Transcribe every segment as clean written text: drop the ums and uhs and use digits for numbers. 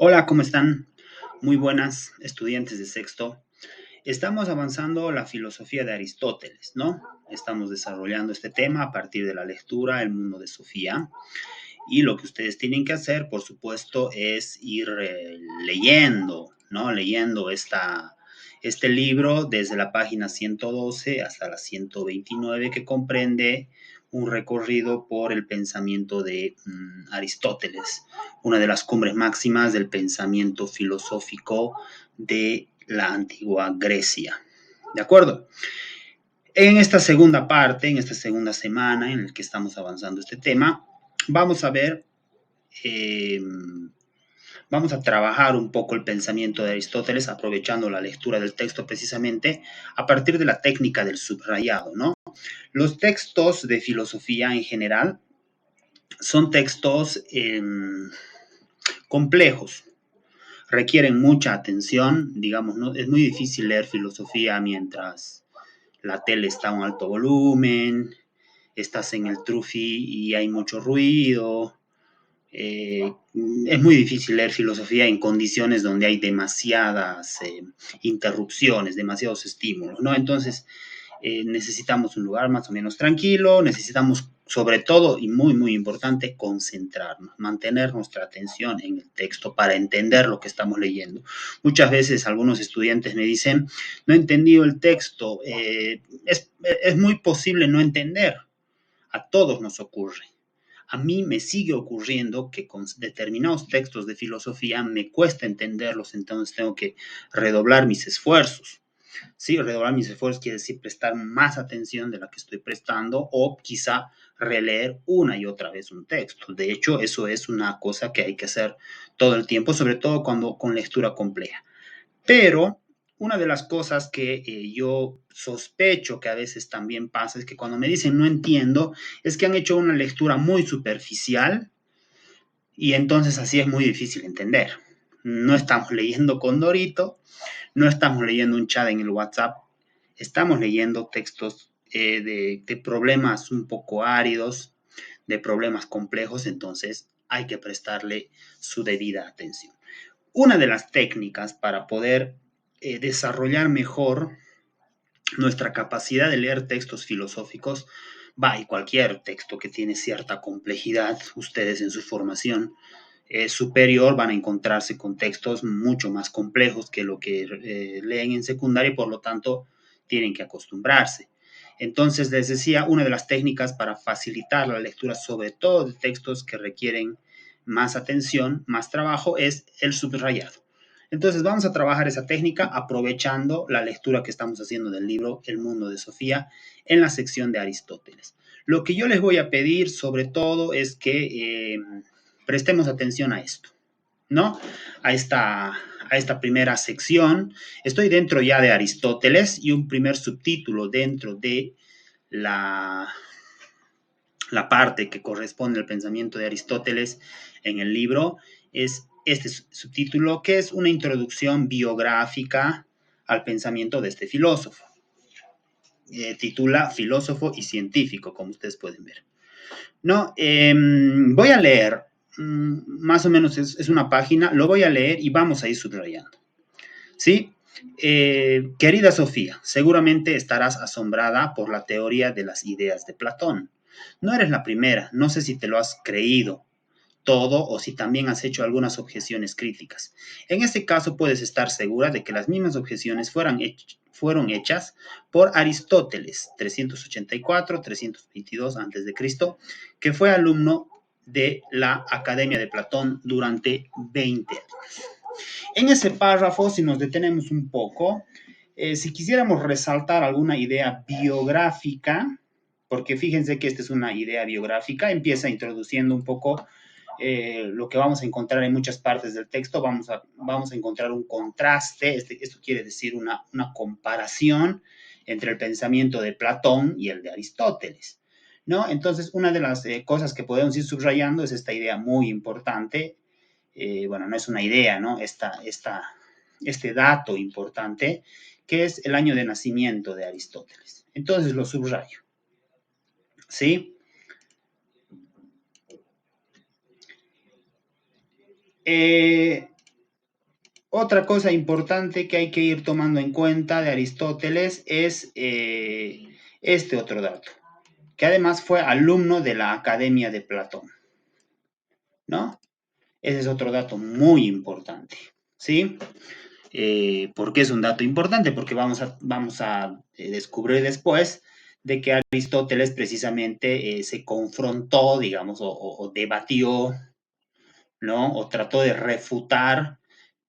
Hola, ¿cómo están? Muy buenas, estudiantes de sexto. Estamos avanzando la filosofía de Aristóteles, ¿no? Estamos desarrollando este tema a partir de la lectura El mundo de Sofía. Y lo que ustedes tienen que hacer, por supuesto, es ir leyendo, ¿no? Leyendo este libro desde la página 112 hasta la 129, que comprende un recorrido por el pensamiento de Aristóteles, una de las cumbres máximas del pensamiento filosófico de la antigua Grecia. ¿De acuerdo? En esta segunda parte, en esta segunda semana en la que estamos avanzando este tema, vamos a ver, eh, vamos a trabajar un poco el pensamiento de Aristóteles, aprovechando la lectura del texto precisamente a partir de la técnica del subrayado, ¿no? Los textos de filosofía en general son textos complejos, requieren mucha atención, digamos, ¿no? Es muy difícil leer filosofía mientras la tele está a un alto volumen, estás en el trufi y hay mucho ruido. Eh, es muy difícil leer filosofía en condiciones donde hay demasiadas interrupciones, demasiados estímulos, ¿no? Entonces, necesitamos un lugar más o menos tranquilo, necesitamos sobre todo y muy, muy importante, concentrarnos, mantener nuestra atención en el texto para entender lo que estamos leyendo. Muchas veces algunos estudiantes me dicen, no he entendido el texto, es muy posible no entender, a todos nos ocurre. A mí me sigue ocurriendo que con determinados textos de filosofía me cuesta entenderlos, entonces tengo que redoblar mis esfuerzos. Sí, redoblar mis esfuerzos quiere decir prestar más atención de la que estoy prestando o quizá releer una y otra vez un texto. De hecho, eso es una cosa que hay que hacer todo el tiempo, sobre todo cuando con lectura compleja. Pero una de las cosas que yo sospecho que a veces también pasa es que cuando me dicen no entiendo, es que han hecho una lectura muy superficial y entonces así es muy difícil entender. No estamos leyendo Condorito, no estamos leyendo un chat en el WhatsApp, estamos leyendo textos de problemas un poco áridos, de problemas complejos, entonces hay que prestarle su debida atención. Una de las técnicas para poder desarrollar mejor nuestra capacidad de leer textos filosóficos, va, y cualquier texto que tiene cierta complejidad, ustedes en su formación superior van a encontrarse con textos mucho más complejos que lo que leen en secundaria y por lo tanto tienen que acostumbrarse. Entonces, les decía, una de las técnicas para facilitar la lectura, sobre todo de textos que requieren más atención, más trabajo, es el subrayado. Entonces, vamos a trabajar esa técnica aprovechando la lectura que estamos haciendo del libro El mundo de Sofía en la sección de Aristóteles. Lo que yo les voy a pedir, sobre todo, es que prestemos atención a esto, ¿no? A esta primera sección. Estoy dentro ya de Aristóteles y un primer subtítulo dentro de la, la parte que corresponde al pensamiento de Aristóteles en el libro es este subtítulo, que es una introducción biográfica al pensamiento de este filósofo. Titula Filósofo y científico, como ustedes pueden ver. No, voy a leer, más o menos es una página, lo voy a leer y vamos a ir subrayando. ¿Sí? Querida Sofía, seguramente estarás asombrada por la teoría de las ideas de Platón. No eres la primera, no sé si te lo has creído todo o si también has hecho algunas objeciones críticas. En este caso puedes estar segura de que las mismas objeciones fueron hechas por Aristóteles, 384-322 a.C., que fue alumno de la Academia de Platón durante 20 años. En ese párrafo, si nos detenemos un poco, si quisiéramos resaltar alguna idea biográfica, porque fíjense que esta es una idea biográfica, empieza introduciendo un poco lo que vamos a encontrar en muchas partes del texto, vamos a encontrar un contraste, esto quiere decir una comparación entre el pensamiento de Platón y el de Aristóteles, ¿no? Entonces, una de las cosas que podemos ir subrayando es esta idea muy importante, bueno, no es una idea, ¿no? Este dato importante, que es el año de nacimiento de Aristóteles. Entonces lo subrayo, ¿sí? Otra cosa importante que hay que ir tomando en cuenta de Aristóteles es este otro dato, que además fue alumno de la Academia de Platón, ¿no? Ese es otro dato muy importante, ¿sí? ¿Por qué es un dato importante? Porque vamos a descubrir después de que Aristóteles precisamente se confrontó, digamos, o debatió, ¿no? O trató de refutar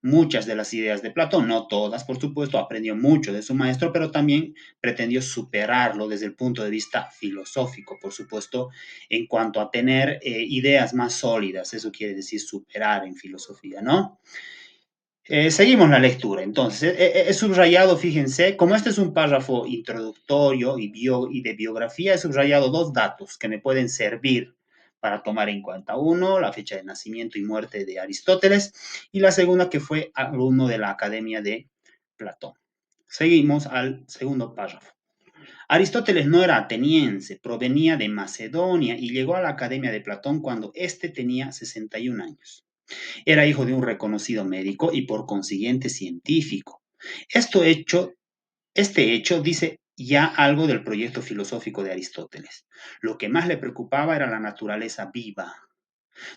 muchas de las ideas de Platón, no todas, por supuesto, aprendió mucho de su maestro, pero también pretendió superarlo desde el punto de vista filosófico, por supuesto, en cuanto a tener ideas más sólidas, eso quiere decir superar en filosofía, ¿no? Seguimos la lectura. Entonces, he subrayado, fíjense, como este es un párrafo introductorio y de biografía, he subrayado dos datos que me pueden servir para tomar en cuenta. Uno, la fecha de nacimiento y muerte de Aristóteles, y la segunda, que fue alumno de la Academia de Platón. Seguimos al segundo párrafo. Aristóteles no era ateniense, provenía de Macedonia y llegó a la Academia de Platón cuando éste tenía 61 años. Era hijo de un reconocido médico y por consiguiente científico. Esto hecho, este hecho dice ya algo del proyecto filosófico de Aristóteles. Lo que más le preocupaba era la naturaleza viva.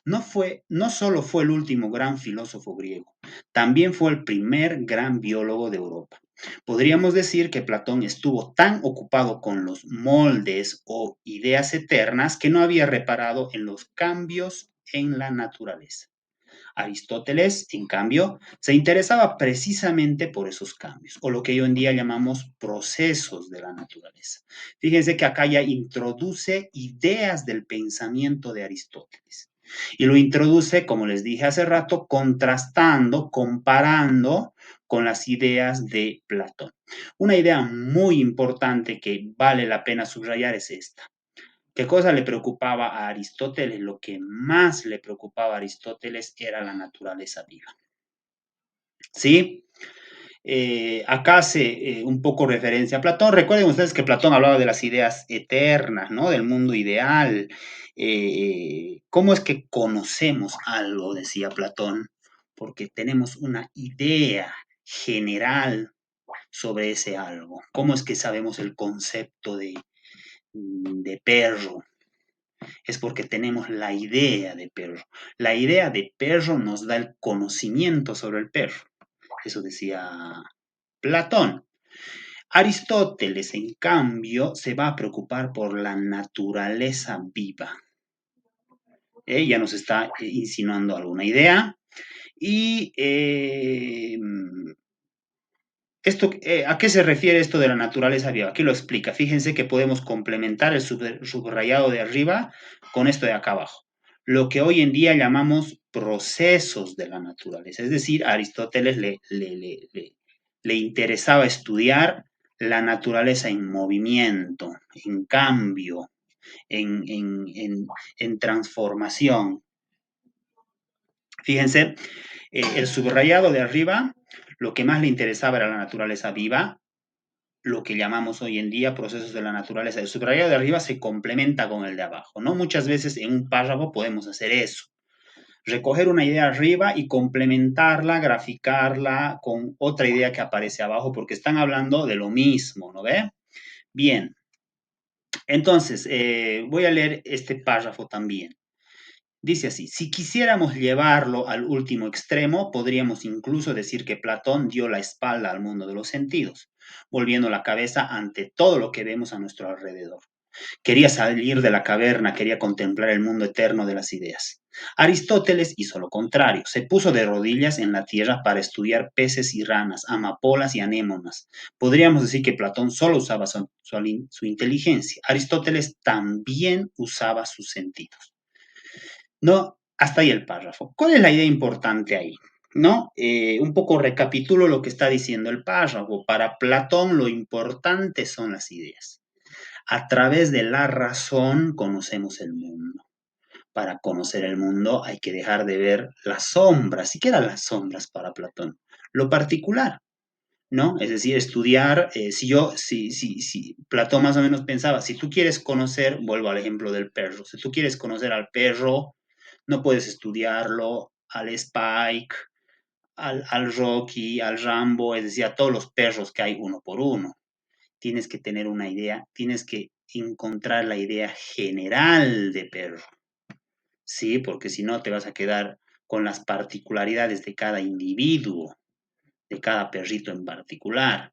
No solo fue el último gran filósofo griego, también fue el primer gran biólogo de Europa. Podríamos decir que Platón estuvo tan ocupado con los moldes o ideas eternas que no había reparado en los cambios en la naturaleza. Aristóteles, en cambio, se interesaba precisamente por esos cambios, o lo que hoy en día llamamos procesos de la naturaleza. Fíjense que acá ya introduce ideas del pensamiento de Aristóteles. Y lo introduce, como les dije hace rato, contrastando, comparando con las ideas de Platón. Una idea muy importante que vale la pena subrayar es esta. ¿Qué cosa le preocupaba a Aristóteles? Lo que más le preocupaba a Aristóteles era la naturaleza viva. ¿Sí? Acá hace un poco referencia a Platón. Recuerden ustedes que Platón hablaba de las ideas eternas, ¿no? Del mundo ideal. ¿Cómo es que conocemos algo? Decía Platón. Porque tenemos una idea general sobre ese algo. ¿Cómo es que sabemos el concepto de perro? Es porque tenemos la idea de perro. La idea de perro nos da el conocimiento sobre el perro. Eso decía Platón. Aristóteles, en cambio, se va a preocupar por la naturaleza viva. Ya nos está insinuando alguna idea. Y ¿a qué se refiere esto de la naturaleza viva? Aquí lo explica. Fíjense que podemos complementar el subrayado de arriba con esto de acá abajo. Lo que hoy en día llamamos procesos de la naturaleza. Es decir, a Aristóteles le interesaba estudiar la naturaleza en movimiento, en cambio, en transformación. Fíjense, el subrayado de arriba, lo que más le interesaba era la naturaleza viva, lo que llamamos hoy en día procesos de la naturaleza. El subrayado de arriba se complementa con el de abajo, ¿no? Muchas veces en un párrafo podemos hacer eso. Recoger una idea arriba y complementarla, graficarla con otra idea que aparece abajo, porque están hablando de lo mismo, ¿no ve? Bien, entonces voy a leer este párrafo también. Dice así, si quisiéramos llevarlo al último extremo, podríamos incluso decir que Platón dio la espalda al mundo de los sentidos, volviendo la cabeza ante todo lo que vemos a nuestro alrededor. Quería salir de la caverna, quería contemplar el mundo eterno de las ideas. Aristóteles hizo lo contrario, se puso de rodillas en la tierra para estudiar peces y ranas, amapolas y anémonas. Podríamos decir que Platón solo usaba su inteligencia, Aristóteles también usaba sus sentidos. No, hasta ahí el párrafo. ¿Cuál es la idea importante ahí? ¿No? Un poco recapitulo lo que está diciendo el párrafo. Para Platón lo importante son las ideas. A través de la razón conocemos el mundo. Para conocer el mundo hay que dejar de ver las sombras. ¿Y qué eran las sombras para Platón? Lo particular, ¿no? Es decir, estudiar, si Platón más o menos pensaba, si tú quieres conocer, vuelvo al ejemplo del perro, si tú quieres conocer al perro, no puedes estudiarlo al Spike, al Rocky, al Rambo, es decir, a todos los perros que hay uno por uno. Tienes que tener una idea, tienes que encontrar la idea general de perro, ¿sí? Porque si no te vas a quedar con las particularidades de cada individuo, de cada perrito en particular.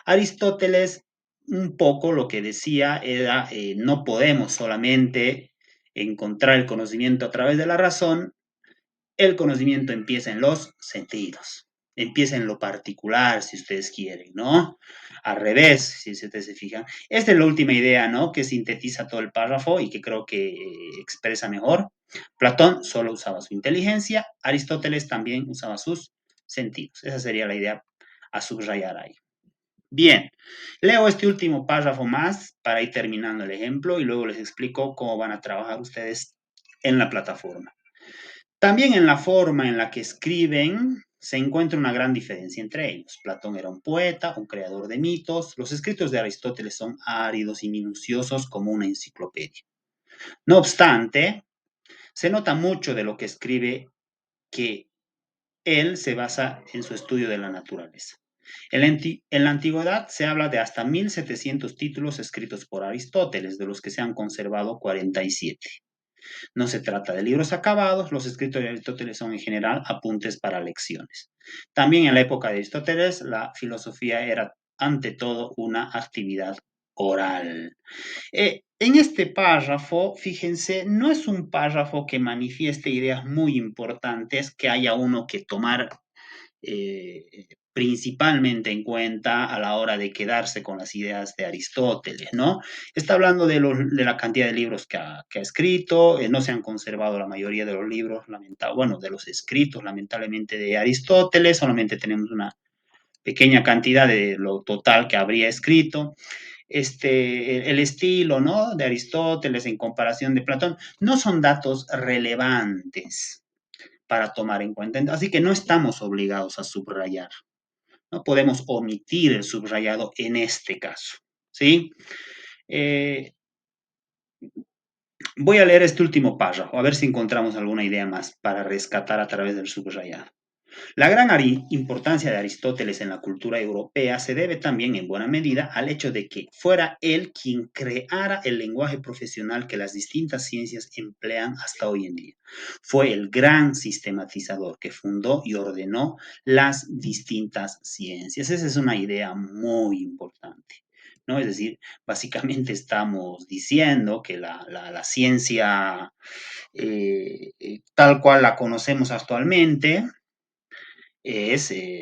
Aristóteles, un poco lo que decía era, no podemos solamente encontrar el conocimiento a través de la razón, el conocimiento empieza en los sentidos, empieza en lo particular, si ustedes quieren, ¿no? Al revés, si ustedes se fijan. Esta es la última idea, ¿no? Que sintetiza todo el párrafo y que creo que expresa mejor. Platón solo usaba su inteligencia, Aristóteles también usaba sus sentidos. Esa sería la idea a subrayar ahí. Bien, leo este último párrafo más para ir terminando el ejemplo y luego les explico cómo van a trabajar ustedes en la plataforma. También en la forma en la que escriben se encuentra una gran diferencia entre ellos. Platón era un poeta, un creador de mitos. Los escritos de Aristóteles son áridos y minuciosos como una enciclopedia. No obstante, se nota mucho de lo que escribe que él se basa en su estudio de la naturaleza. En la antigüedad se habla de hasta 1700 títulos escritos por Aristóteles, de los que se han conservado 47. No se trata de libros acabados, los escritos de Aristóteles son en general apuntes para lecciones. También en la época de Aristóteles la filosofía era ante todo una actividad oral. En este párrafo, fíjense, no es un párrafo que manifieste ideas muy importantes que haya uno que tomar principalmente en cuenta a la hora de quedarse con las ideas de Aristóteles, ¿no? Está hablando de la cantidad de libros que ha escrito, no se han conservado la mayoría de los libros, bueno, de los escritos, lamentablemente, de Aristóteles, solamente tenemos una pequeña cantidad de lo total que habría escrito. El estilo, ¿no? De Aristóteles en comparación de Platón, no son datos relevantes para tomar en cuenta. Así que no estamos obligados a subrayar. No podemos omitir el subrayado en este caso. ¿Sí? Eh, Voy a leer este último párrafo, a ver si encontramos alguna idea más para rescatar a través del subrayado. La gran importancia de Aristóteles en la cultura europea se debe también en buena medida al hecho de que fuera él quien creara el lenguaje profesional que las distintas ciencias emplean hasta hoy en día. Fue el gran sistematizador que fundó y ordenó las distintas ciencias. Esa es una idea muy importante, ¿no? Es decir, básicamente estamos diciendo que la ciencia tal cual la conocemos actualmente,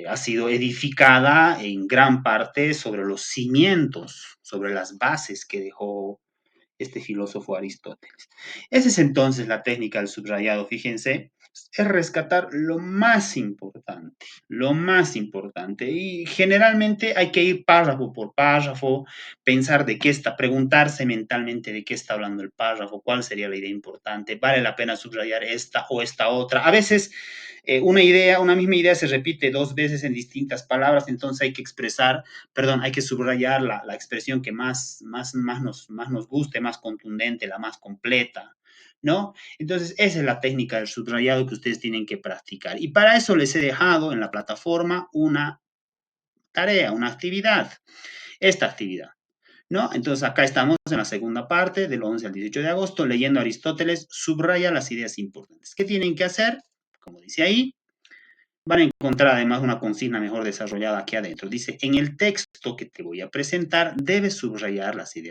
ha sido edificada en gran parte sobre los cimientos, sobre las bases que dejó este filósofo Aristóteles. Esa es entonces la técnica del subrayado, fíjense, es rescatar lo más importante, y generalmente hay que ir párrafo por párrafo, pensar de qué está, preguntarse mentalmente de qué está hablando el párrafo, cuál sería la idea importante, vale la pena subrayar esta o esta otra. A veces una misma idea se repite dos veces en distintas palabras, entonces hay que hay que subrayar la expresión que más nos guste, más contundente, la más completa, ¿no? Entonces, esa es la técnica del subrayado que ustedes tienen que practicar. Y para eso les he dejado en la plataforma una tarea, una actividad, esta actividad. ¿No? Entonces acá estamos en la segunda parte, del 11 al 18 de agosto, leyendo a Aristóteles, subraya las ideas importantes. ¿Qué tienen que hacer? Como dice ahí, van a encontrar además una consigna mejor desarrollada aquí adentro. Dice, en el texto que te voy a presentar, debes subrayar las ideas